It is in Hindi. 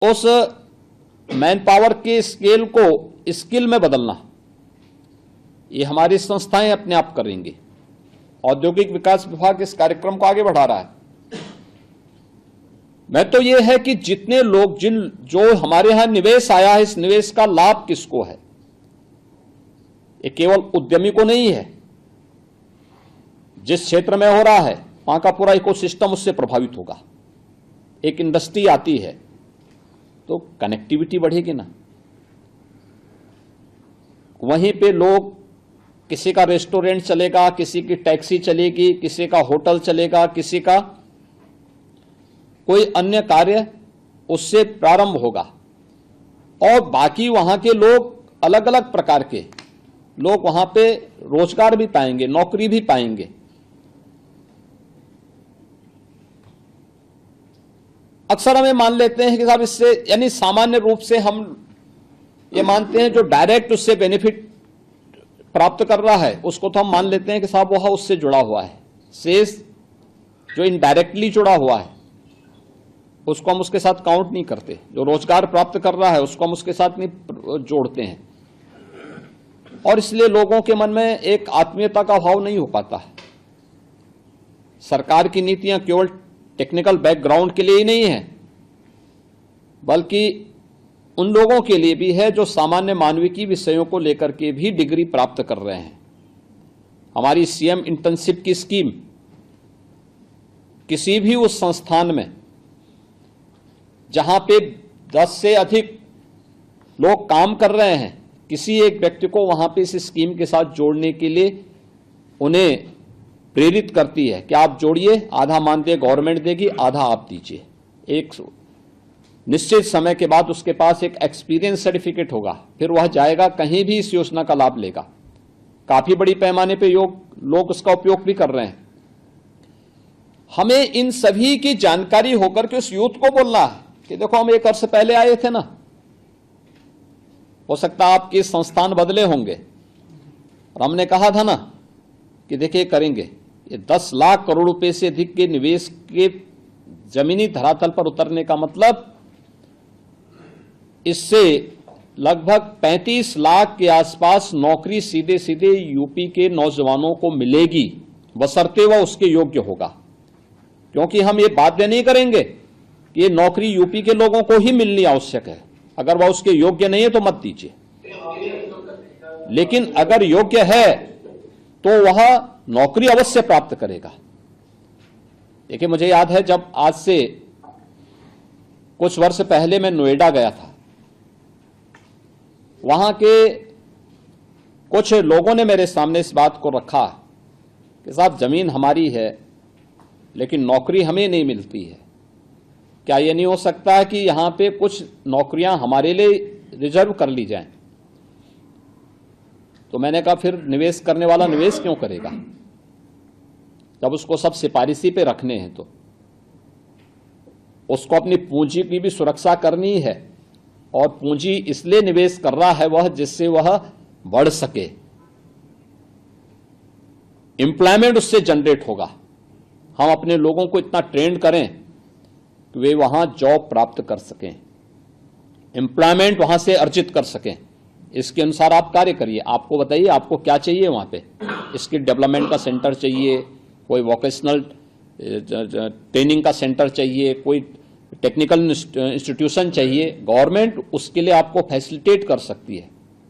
उस मैन पावर के स्केल को स्किल में बदलना, ये हमारी संस्थाएं अपने आप करेंगी। औद्योगिक विकास विभाग इस कार्यक्रम को आगे बढ़ा रहा है। मैं तो ये है कि जितने लोग जो हमारे यहां निवेश आया है, इस निवेश का लाभ किसको है? ये केवल उद्यमी को नहीं है, जिस क्षेत्र में हो रहा है वहां का पूरा इकोसिस्टम उससे प्रभावित होगा। एक इंडस्ट्री आती है तो कनेक्टिविटी बढ़ेगी ना, वहीं पे लोग, किसी का रेस्टोरेंट चलेगा, किसी की टैक्सी चलेगी, किसी का होटल चलेगा, किसी का कोई अन्य कार्य उससे प्रारंभ होगा, और बाकी वहां के लोग, अलग अलग प्रकार के लोग वहां पे रोजगार भी पाएंगे, नौकरी भी पाएंगे। अक्सर हमें मान लेते हैं कि साहब इससे, यानी सामान्य रूप से हम ये मानते हैं जो डायरेक्ट उससे बेनिफिट प्राप्त कर रहा है उसको तो हम मान लेते हैं कि साहब वह उससे जुड़ा हुआ है। शेष जो इनडायरेक्टली जुड़ा हुआ है उसको हम उसके साथ काउंट नहीं करते। जो रोजगार प्राप्त कर रहा है उसको हम उसके साथ नहीं जोड़ते हैं, और इसलिए लोगों के मन में एक आत्मीयता का भाव नहीं हो पाता है। सरकार की नीतियां केवल टेक्निकल बैकग्राउंड के लिए ही नहीं है, बल्कि उन लोगों के लिए भी है जो सामान्य मानविकी विषयों को लेकर के भी डिग्री प्राप्त कर रहे हैं। हमारी सीएम इंटर्नशिप की स्कीम किसी भी उस संस्थान में जहां पे 10 से अधिक लोग काम कर रहे हैं, किसी एक व्यक्ति को वहां पे इस स्कीम के साथ जोड़ने के लिए उन्हें प्रेरित करती है कि आप जोड़िए, आधा मानदेय गवर्नमेंट देगी, आधा आप दीजिए। एक निश्चित समय के बाद उसके पास एक एक्सपीरियंस सर्टिफिकेट होगा, फिर वह जाएगा कहीं भी इस योजना का लाभ लेगा। काफी बड़ी पैमाने पे लोग उसका उपयोग भी कर रहे हैं। हमें इन सभी की जानकारी होकर के उस यूथ को बोलना है कि देखो हम 1 वर्ष पहले आए थे ना, हो सकता है आपके संस्थान बदले होंगे, और हमने कहा था ना कि देखिए करेंगे। ये 10 लाख करोड़ रुपए से अधिक के निवेश के जमीनी धरातल पर उतरने का मतलब, इससे लगभग 35 लाख के आसपास नौकरी सीधे सीधे यूपी के नौजवानों को मिलेगी, बशर्ते वह उसके योग्य होगा। क्योंकि हम ये बाध्य नहीं करेंगे कि ये नौकरी यूपी के लोगों को ही मिलनी आवश्यक है। अगर वह उसके योग्य नहीं है तो मत दीजिए, लेकिन अगर योग्य है तो वह नौकरी अवश्य प्राप्त करेगा। देखिए, मुझे याद है जब आज से कुछ वर्ष पहले मैं नोएडा गया था, वहां के कुछ लोगों ने मेरे सामने इस बात को रखा कि साहब जमीन हमारी है लेकिन नौकरी हमें नहीं मिलती है, क्या यह नहीं हो सकता है कि यहां पे कुछ नौकरियां हमारे लिए रिजर्व कर ली जाएं? तो मैंने कहा फिर निवेश करने वाला निवेश क्यों करेगा जब उसको सब सिफारिशी पे रखने हैं? तो उसको अपनी पूंजी की भी सुरक्षा करनी है, और पूंजी इसलिए निवेश कर रहा है वह जिससे वह बढ़ सके, एम्प्लॉयमेंट उससे जनरेट होगा। हम अपने लोगों को इतना ट्रेंड करें कि वे वहां जॉब प्राप्त कर सकें, एम्प्लॉयमेंट वहां से अर्जित कर सकें। इसके अनुसार आप कार्य करिए। आपको बताइए आपको क्या चाहिए वहां पे? स्किल डेवलपमेंट का सेंटर चाहिए, कोई वोकेशनल ट्रेनिंग का सेंटर चाहिए, कोई टेक्निकल इंस्टीट्यूशन चाहिए। गवर्नमेंट उसके लिए आपको फैसिलिटेट कर सकती है।